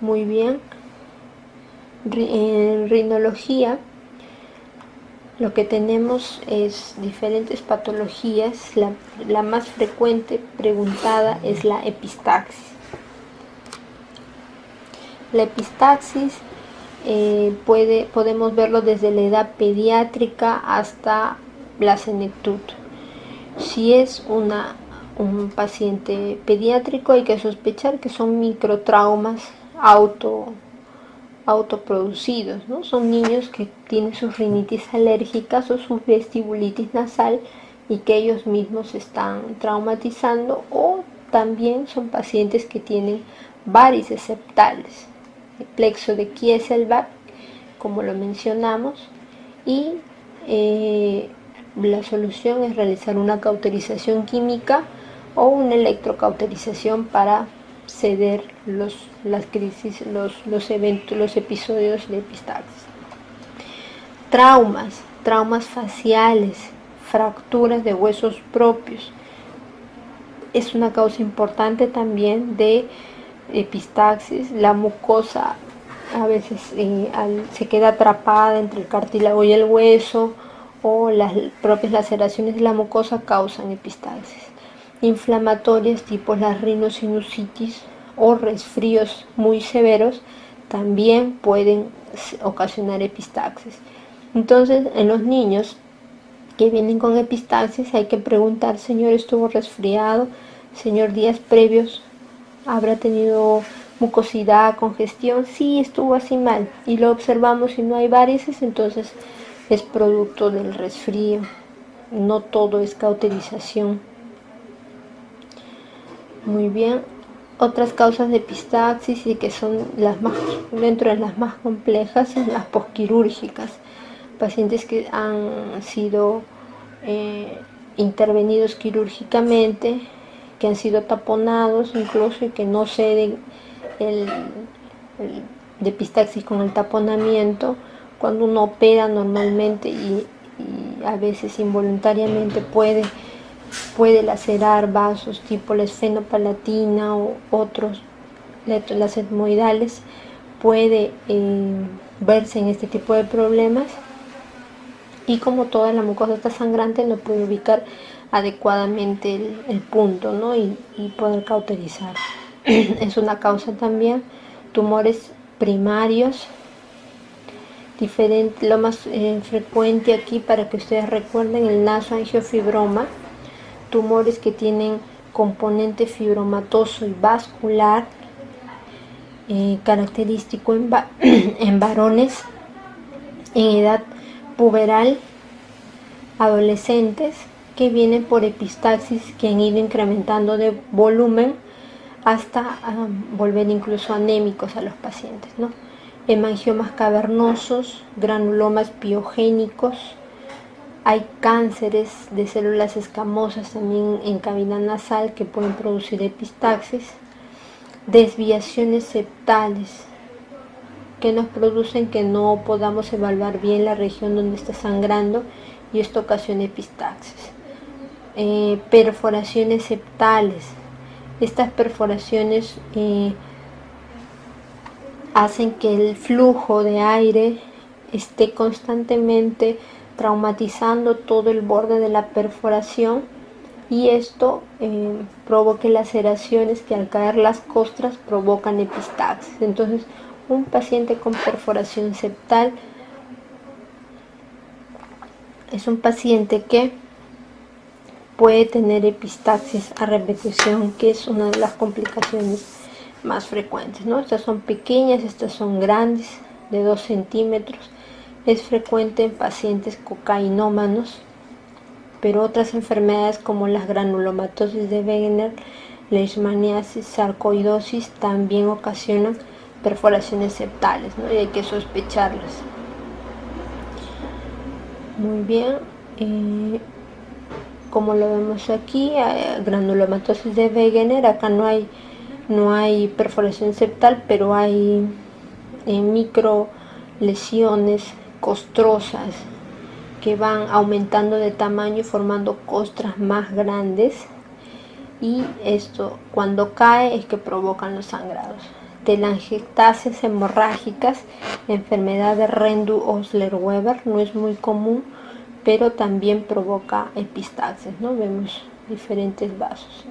Muy bien. En rinología lo que tenemos es diferentes patologías. La más frecuente preguntada es la epistaxis. La epistaxis podemos verlo desde la edad pediátrica hasta la senectud. Si es un paciente pediátrico, hay que sospechar que son microtraumas autoproducidos, ¿no? Son niños que tienen sus rinitis alérgicas o su vestibulitis nasal y que ellos mismos se están traumatizando, o también son pacientes que tienen varices septales, el plexo de Kieselbach, como lo mencionamos, y la solución es realizar una cauterización química o una electrocauterización para ceder las crisis, los eventos, los episodios de epistaxis. Traumas faciales, fracturas de huesos propios. Es una causa importante también de epistaxis. La mucosa a veces se queda atrapada entre el cartílago y el hueso, o las propias laceraciones de la mucosa causan epistaxis. Inflamatorias tipo la rinosinusitis o resfríos muy severos también pueden ocasionar epistaxis. Entonces, en los niños que vienen con epistaxis hay que preguntar: señor, ¿estuvo resfriado? Señor, días previos habrá tenido mucosidad, congestión. Sí, estuvo así mal y lo observamos y no hay varices, entonces es producto del resfrío. No todo es cauterización. Muy bien. Otras causas de epistaxis, y que son dentro de las más complejas, son las posquirúrgicas. Pacientes que han sido intervenidos quirúrgicamente, que han sido taponados incluso y que no ceden el epistaxis con el taponamiento. Cuando uno opera normalmente y a veces involuntariamente puede lacerar vasos tipo la esfenopalatina o otros, las etmoidales, puede verse en este tipo de problemas, y como toda la mucosa está sangrante no puede ubicar adecuadamente el punto, ¿no? y poder cauterizar. Es una causa también. Tumores primarios, diferente, lo más frecuente aquí, para que ustedes recuerden, el nasoangiofibroma, tumores que tienen componente fibromatoso y vascular, característico en varones en edad puberal, adolescentes, que vienen por epistaxis que han ido incrementando de volumen hasta volver incluso anémicos a los pacientes, ¿no? Hemangiomas cavernosos, granulomas piogénicos. Hay cánceres de células escamosas también en cavidad nasal que pueden producir epistaxis. Desviaciones septales que nos producen que no podamos evaluar bien la región donde está sangrando, y esto ocasiona epistaxis. Perforaciones septales. Estas perforaciones hacen que el flujo de aire esté constantemente traumatizando todo el borde de la perforación, y esto provoca laceraciones que al caer las costras provocan epistaxis. Entonces, un paciente con perforación septal es un paciente que puede tener epistaxis a repetición, que es una de las complicaciones más frecuentes, ¿no? Estas son pequeñas, estas son grandes, de 2 centímetros. Es frecuente en pacientes cocainómanos, pero otras enfermedades como las granulomatosis de Wegener, leishmaniasis, sarcoidosis también ocasionan perforaciones septales, ¿no? Y hay que sospecharlas. Muy bien. Como lo vemos aquí, granulomatosis de Wegener, acá no hay perforación septal, pero hay micro lesiones costrosas que van aumentando de tamaño y formando costras más grandes, y esto cuando cae es que provocan los sangrados. telangiectasias hemorrágicas, enfermedad de Rendu-Osler-Weber, no es muy común, pero también provoca epistaxis, ¿no? Vemos diferentes vasos.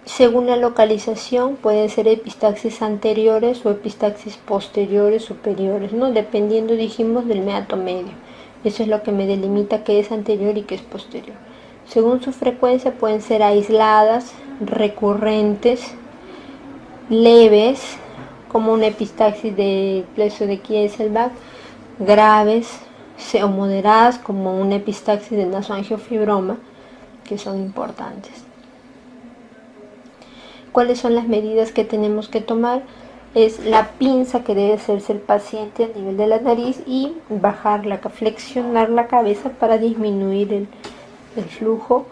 Según la localización, pueden ser epistaxis anteriores o epistaxis posteriores superiores, ¿no? Dependiendo, dijimos, del meato medio. Eso es lo que me delimita qué es anterior y qué es posterior. Según su frecuencia, pueden ser aisladas, recurrentes, leves, como una epistaxis de plexo de Kieselbach, graves o moderadas, como una epistaxis de nasoangiofibroma, que son importantes. ¿Cuáles son las medidas que tenemos que tomar? Es la pinza que debe hacerse el paciente a nivel de la nariz y bajarla, flexionar la cabeza para disminuir el flujo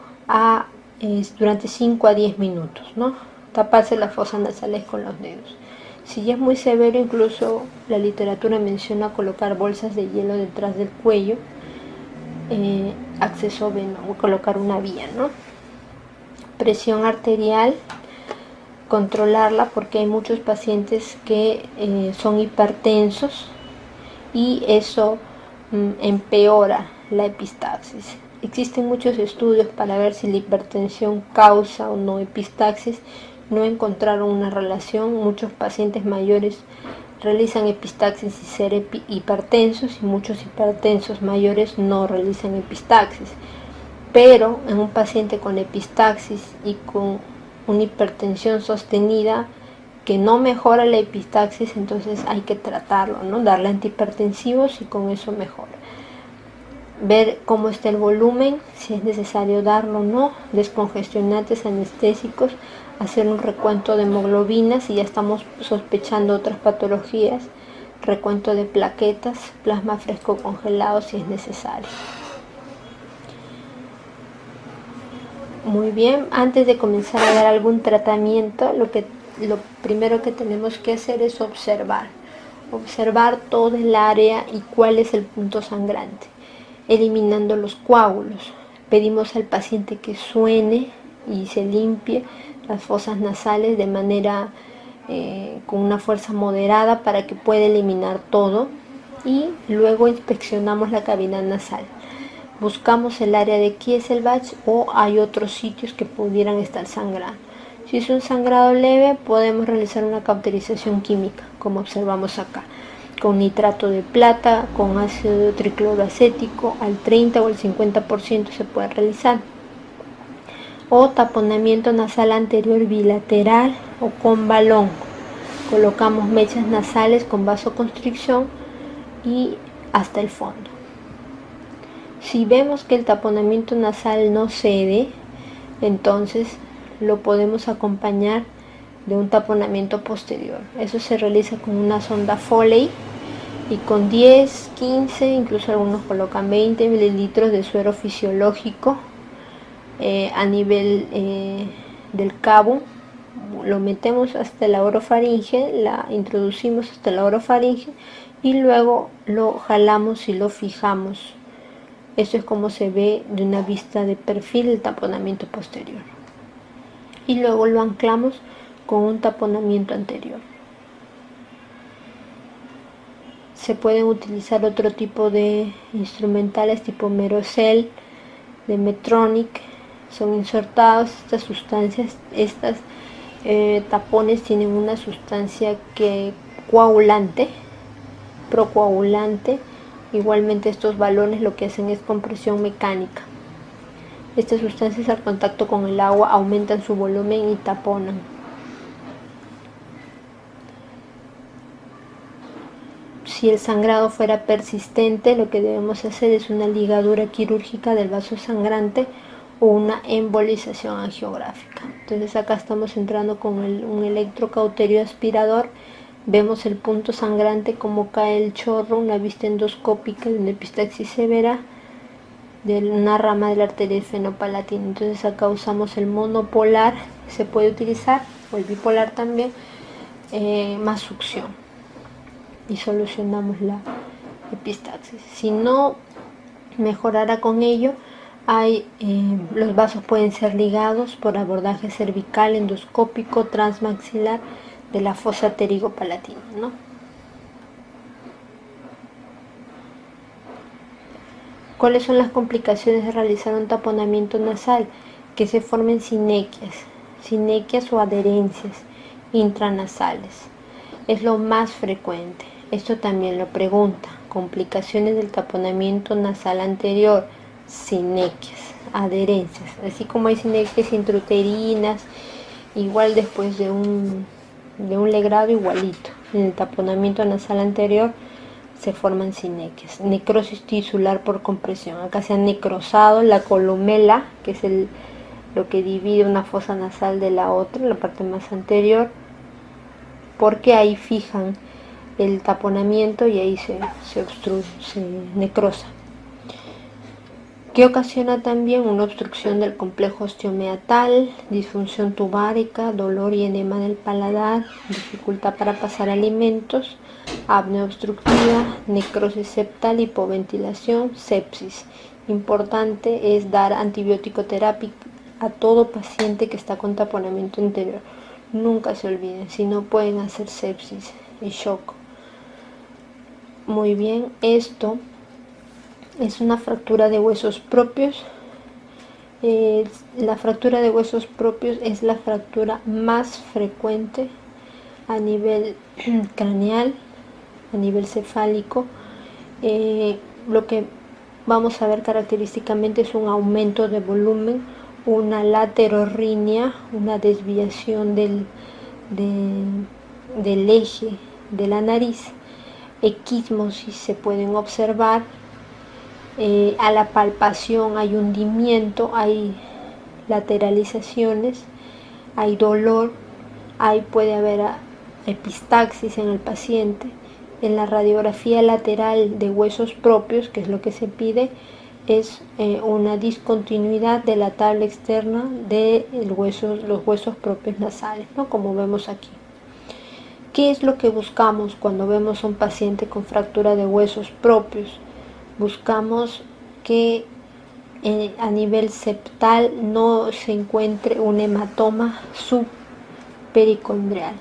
durante 5 a 10 minutos, ¿no? Taparse las fosas nasales con los dedos. Si ya es muy severo, incluso la literatura menciona colocar bolsas de hielo detrás del cuello, acceso venoso, o colocar una vía, ¿no? Presión arterial, controlarla porque hay muchos pacientes que son hipertensos y eso empeora la epistaxis. Existen muchos estudios para ver si la hipertensión causa o no epistaxis. No encontraron una relación. Muchos pacientes mayores realizan epistaxis sin ser hipertensos y muchos hipertensos mayores no realizan epistaxis. Pero en un paciente con epistaxis y con una hipertensión sostenida que no mejora la epistaxis, entonces hay que tratarlo, ¿no? Darle antihipertensivos y con eso mejora. Ver cómo está el volumen, si es necesario darlo o no, descongestionantes anestésicos, hacer un recuento de hemoglobina si ya estamos sospechando otras patologías, recuento de plaquetas, plasma fresco congelado si es necesario. Muy bien, antes de comenzar a dar algún tratamiento, lo primero que tenemos que hacer es observar todo el área y cuál es el punto sangrante, eliminando los coágulos. Pedimos al paciente que suene y se limpie las fosas nasales de manera con una fuerza moderada para que pueda eliminar todo, y luego inspeccionamos la cavidad nasal. Buscamos el área de Kieselbach o hay otros sitios que pudieran estar sangrando. Si es un sangrado leve, podemos realizar una cauterización química, como observamos acá, con nitrato de plata, con ácido tricloroacético, al 30 o al 50% se puede realizar. O taponamiento nasal anterior bilateral o con balón. Colocamos mechas nasales con vasoconstricción y hasta el fondo. Si vemos que el taponamiento nasal no cede, entonces lo podemos acompañar de un taponamiento posterior. Eso se realiza con una sonda Foley y con 10, 15, incluso algunos colocan 20 mililitros de suero fisiológico a nivel del cabo. Lo metemos hasta la orofaringe, la introducimos hasta la orofaringe y luego lo jalamos y lo fijamos. Eso es como se ve de una vista de perfil el taponamiento posterior. Y luego lo anclamos con un taponamiento anterior. Se pueden utilizar otro tipo de instrumentales tipo Merocel, de Medtronic. Son insertados estas sustancias, tapones tienen una sustancia procoagulante. Igualmente estos balones lo que hacen es compresión mecánica. Estas sustancias al contacto con el agua aumentan su volumen y taponan. Si el sangrado fuera persistente, lo que debemos hacer es una ligadura quirúrgica del vaso sangrante o una embolización angiográfica. Entonces acá estamos entrando con un electrocauterio aspirador. Vemos el punto sangrante, cómo cae el chorro, una vista endoscópica de una epistaxis severa de una rama de la arteria esfenopalatina. Entonces acá usamos el monopolar, se puede utilizar, o el bipolar también, más succión, y solucionamos la epistaxis. Si no mejorara con ello, Los vasos pueden ser ligados por abordaje cervical, endoscópico, transmaxilar de la fosa pterygo-palatina, ¿no? ¿Cuáles son las complicaciones de realizar un taponamiento nasal? Que se formen sinequias o adherencias intranasales. Es lo más frecuente. Esto también lo pregunta. Complicaciones del taponamiento nasal anterior, sinequias, adherencias. Así como hay sinequias intrauterinas, igual después de un legrado igualito. En el taponamiento nasal anterior se forman sinequias. Necrosis tisular por compresión. Acá se ha necrosado la columela, que es lo que divide una fosa nasal de la otra, la parte más anterior, porque ahí fijan el taponamiento y ahí se obstruye, se necrosa. Que ocasiona también una obstrucción del complejo osteomeatal, disfunción tubárica, dolor y enema del paladar, dificultad para pasar alimentos, apnea obstructiva, necrosis septal, hipoventilación, sepsis. Importante es dar antibiótico terapia a todo paciente que está con taponamiento anterior. Nunca se olviden, si no pueden hacer sepsis y shock. Muy bien, esto es una fractura de huesos propios. La fractura de huesos propios es la fractura más frecuente a nivel craneal, a nivel cefálico. Lo que vamos a ver característicamente es un aumento de volumen, una laterorrinea, una desviación del eje de la nariz, equismosis se pueden observar. A la palpación hay hundimiento, hay lateralizaciones, hay dolor, puede haber epistaxis en el paciente. En la radiografía lateral de huesos propios, que es lo que se pide, es una discontinuidad de la tabla externa de los huesos propios nasales, ¿no? Como vemos aquí. ¿Qué es lo que buscamos cuando vemos a un paciente con fractura de huesos propios? Buscamos que a nivel septal no se encuentre un hematoma subpericondrial,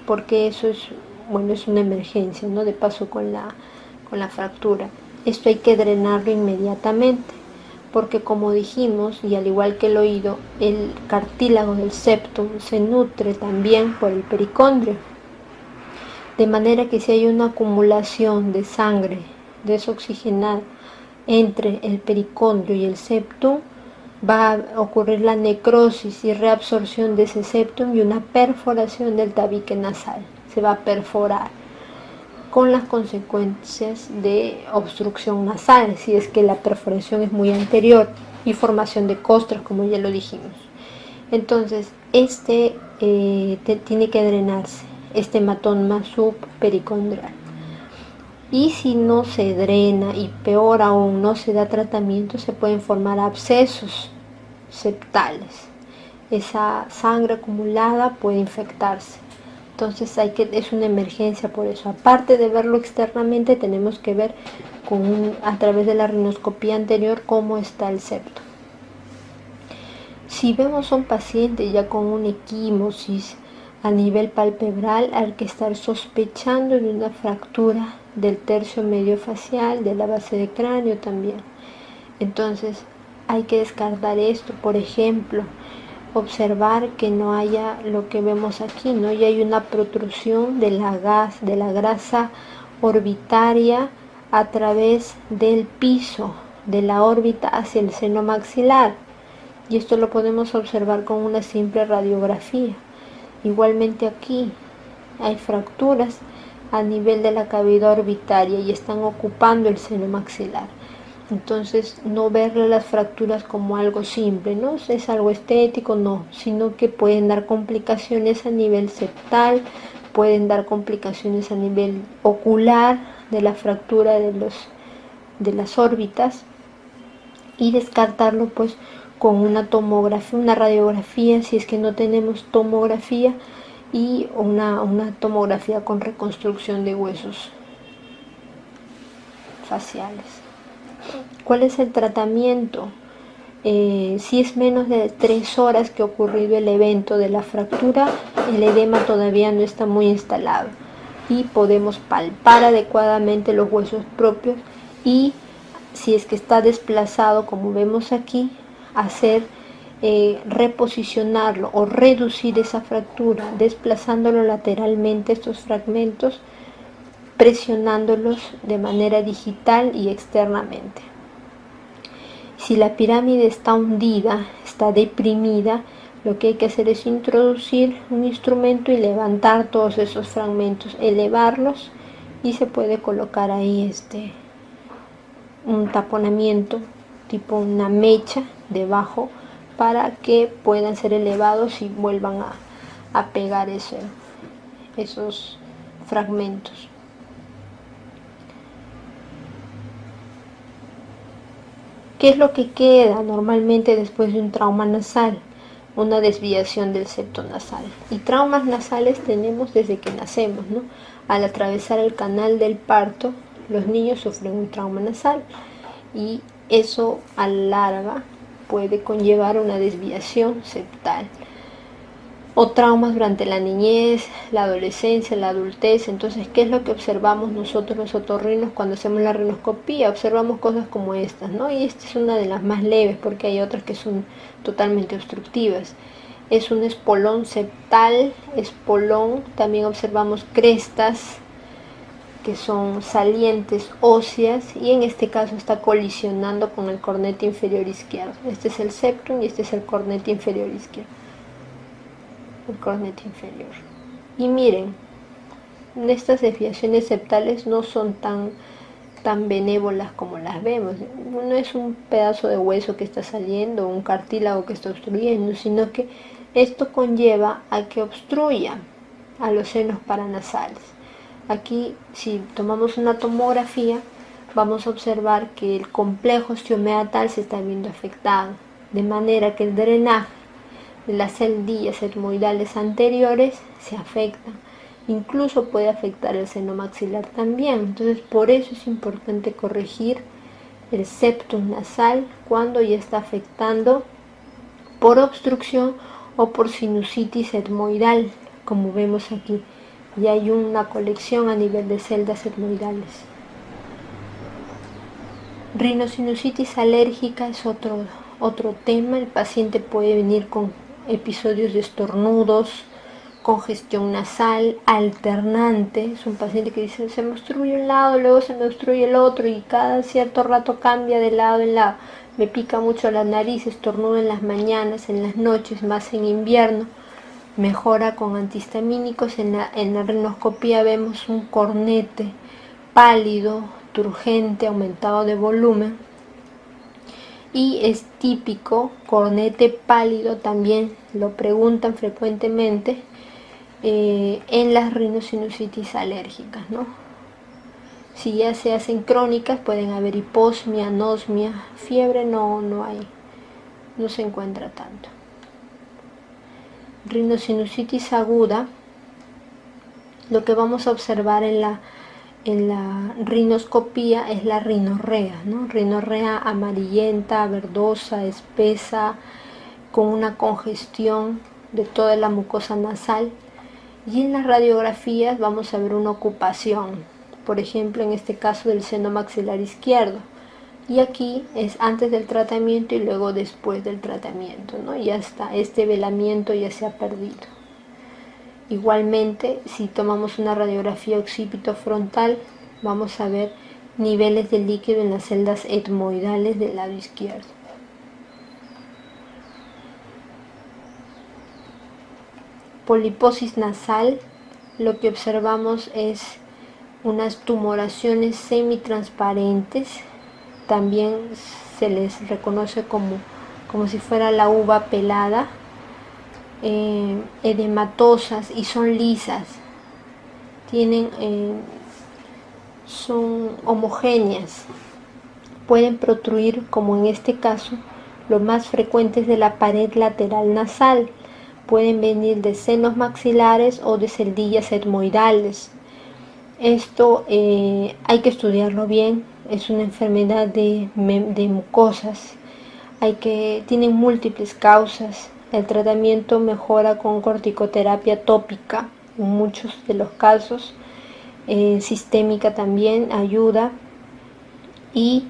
porque eso es una emergencia, ¿no? De paso con la fractura. Esto hay que drenarlo inmediatamente, porque como dijimos, y al igual que el oído, el cartílago del septum se nutre también por el pericondrio. De manera que si hay una acumulación de sangre desoxigenada entre el pericondrio y el septum, va a ocurrir la necrosis y reabsorción de ese septum y una perforación del tabique nasal. Se va a perforar con las consecuencias de obstrucción nasal, si es que la perforación es muy anterior, y formación de costras, como ya lo dijimos. Entonces, tiene que drenarse, este hematoma subpericondrial. Y si no se drena, y peor aún no se da tratamiento, se pueden formar abscesos septales. Esa sangre acumulada puede infectarse. Entonces es una emergencia por eso. Aparte de verlo externamente, tenemos que ver a través de la rinoscopía anterior cómo está el septo. Si vemos a un paciente ya con una equimosis a nivel palpebral, hay que estar sospechando de una fractura del tercio medio facial, de la base de cráneo también. Entonces hay que descartar esto. Por ejemplo, observar que no haya lo que vemos aquí, ¿no? Y hay una protrusión de la grasa orbitaria a través del piso de la órbita hacia el seno maxilar. Y esto lo podemos observar con una simple radiografía. Igualmente aquí hay fracturas a nivel de la cavidad orbitaria y están ocupando el seno maxilar. Entonces, no verle las fracturas como algo simple, ¿no? Es algo estético, no, sino que pueden dar complicaciones a nivel septal, pueden dar complicaciones a nivel ocular de la fractura de las órbitas, y descartarlo pues con una tomografía, una radiografía, si es que no tenemos tomografía, y una tomografía con reconstrucción de huesos faciales. ¿Cuál es el tratamiento? Si es menos de 3 horas que ha ocurrido el evento de la fractura, el edema todavía no está muy instalado y podemos palpar adecuadamente los huesos propios, y si es que está desplazado, como vemos aquí, hacer reposicionarlo o reducir esa fractura, desplazándolo lateralmente estos fragmentos, presionándolos de manera digital y externamente. Si la pirámide está hundida, está deprimida, lo que hay que hacer es introducir un instrumento y levantar todos esos fragmentos, elevarlos, y se puede colocar ahí un taponamiento tipo una mecha debajo para que puedan ser elevados y vuelvan a pegar esos fragmentos. ¿Qué es lo que queda normalmente después de un trauma nasal? Una desviación del septo nasal. Y traumas nasales tenemos desde que nacemos, ¿no? Al atravesar el canal del parto, los niños sufren un trauma nasal, y eso a la larga puede conllevar una desviación septal. O traumas durante la niñez, la adolescencia, la adultez. Entonces, ¿qué es lo que observamos nosotros los otorrinos cuando hacemos la rinoscopía? Observamos cosas como estas, ¿no? Y esta es una de las más leves, porque hay otras que son totalmente obstructivas. Es un espolón septal, espolón. También observamos crestas, que son salientes óseas, y en este caso está colisionando con el cornete inferior izquierdo. Este es el septum y este es el cornete inferior izquierdo. El cornete inferior. Y miren, estas desviaciones septales no son tan benévolas como las vemos. No es un pedazo de hueso que está saliendo, un cartílago que está obstruyendo, sino que esto conlleva a que obstruya a los senos paranasales. Aquí, si tomamos una tomografía, vamos a observar que el complejo osteomeatal se está viendo afectado, de manera que el drenaje de las celdillas etmoidales anteriores se afectan. Incluso puede afectar el seno maxilar también. Entonces, por eso es importante corregir el septum nasal cuando ya está afectando por obstrucción o por sinusitis etmoidal, como vemos aquí. Y hay una colección a nivel de celdas etmoidales. Rinosinusitis alérgica es otro tema. El paciente puede venir con episodios de estornudos, congestión nasal alternante. Es un paciente que dice, se me obstruye un lado, luego se me obstruye el otro, y cada cierto rato cambia de lado en lado. Me pica mucho la nariz, estornudo en las mañanas, en las noches, más en invierno. Mejora con antihistamínicos. En la rinoscopía vemos un cornete pálido, turgente, aumentado de volumen. Y es típico, cornete pálido, también lo preguntan frecuentemente en las rinosinusitis alérgicas, ¿no? Si ya se hacen crónicas, pueden haber hiposmia, anosmia, fiebre no hay, no se encuentra tanto. Rinosinusitis aguda, lo que vamos a observar en la rinoscopía es la rinorrea, ¿no? Rinorrea amarillenta, verdosa, espesa, con una congestión de toda la mucosa nasal. Y en las radiografías vamos a ver una ocupación, por ejemplo en este caso del seno maxilar izquierdo. Y aquí es antes del tratamiento y luego después del tratamiento, ¿no? Ya está, este velamiento ya se ha perdido. Igualmente, si tomamos una radiografía occipitofrontal, vamos a ver niveles de líquido en las celdas etmoidales del lado izquierdo. Poliposis nasal, lo que observamos es unas tumoraciones semitransparentes. También se les reconoce como si fuera la uva pelada. Edematosas y son lisas, son homogéneas, pueden protruir, como en este caso, lo más frecuente es de la pared lateral nasal, pueden venir de senos maxilares o de celdillas etmoidales. Esto hay que estudiarlo bien, es una enfermedad de mucosas. Tienen múltiples causas. El tratamiento mejora con corticoterapia tópica en muchos de los casos. Sistémica también ayuda. Y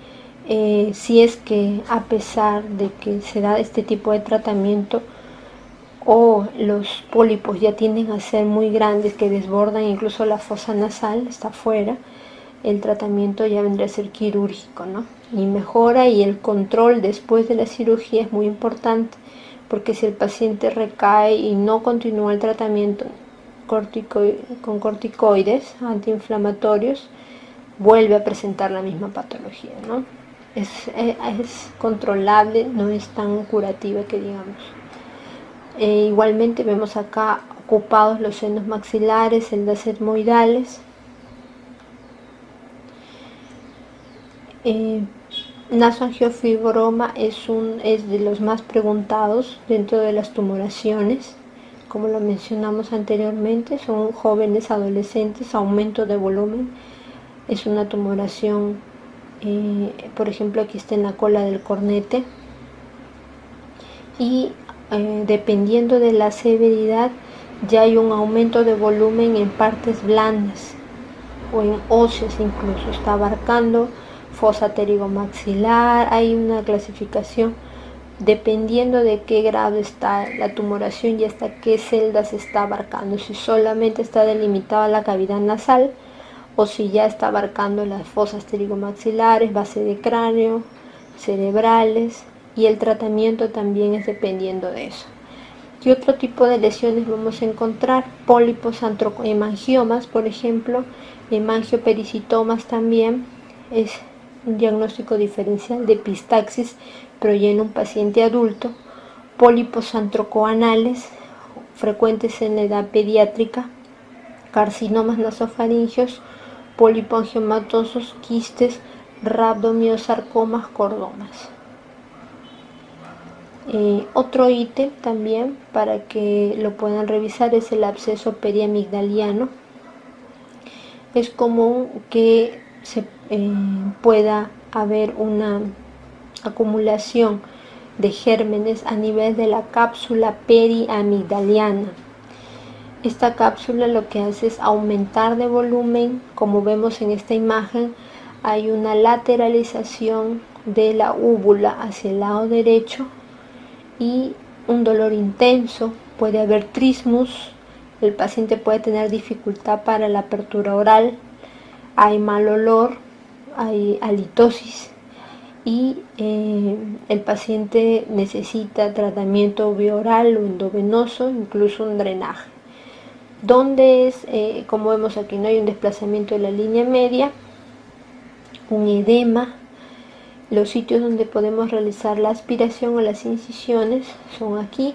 si es que a pesar de que se da este tipo de tratamiento o los pólipos ya tienden a ser muy grandes que desbordan incluso la fosa nasal, está afuera, el tratamiento ya vendría a ser quirúrgico, ¿no? Y mejora, y el control después de la cirugía es muy importante, porque si el paciente recae y no continúa el tratamiento con corticoides antiinflamatorios, vuelve a presentar la misma patología, ¿no? Es controlable, no es tan curativa que digamos. Igualmente vemos acá ocupados los senos maxilares, celdas etmoidales. Nasoangiofibroma es de los más preguntados dentro de las tumoraciones. Como lo mencionamos anteriormente, son jóvenes adolescentes, aumento de volumen. Es una tumoración, por ejemplo, aquí está en la cola del cornete. Y dependiendo de la severidad, ya hay un aumento de volumen en partes blandas o en óseas incluso. Está abarcando fosa pterigomaxilar. Hay una clasificación dependiendo de qué grado está la tumoración y hasta qué celdas está abarcando. Si solamente está delimitada la cavidad nasal o si ya está abarcando las fosas pterigomaxilares, base de cráneo, cerebrales, y el tratamiento también es dependiendo de eso. ¿Qué otro tipo de lesiones vamos a encontrar? Pólipos hemangiomas, por ejemplo, hemangiopericitomas también, es un diagnóstico diferencial de epistaxis, pero ya en un paciente adulto. Pólipos antrocoanales, frecuentes en la edad pediátrica, carcinomas nasofaringeos, polipoangiomatosos, quistes, rabdomiosarcomas, cordomas. Otro ítem también para que lo puedan revisar es el absceso periamigdaliano. Es común que pueda haber una acumulación de gérmenes a nivel de la cápsula periamigdaliana. Esta cápsula lo que hace es aumentar de volumen. Como vemos en esta imagen, hay una lateralización de la úvula hacia el lado derecho y un dolor intenso. Puede haber trismus, el paciente puede tener dificultad para la apertura oral, hay mal olor, hay halitosis y el paciente necesita tratamiento bioral o endovenoso, incluso un drenaje. Donde es, como vemos aquí, no hay un desplazamiento de la línea media, un edema. Los sitios donde podemos realizar la aspiración o las incisiones son aquí,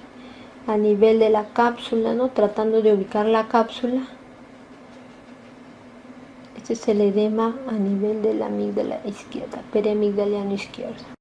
a nivel de la cápsula, ¿no? Tratando de ubicar la cápsula. Este es el edema a nivel de la amígdala izquierda, periamigdaliano izquierdo.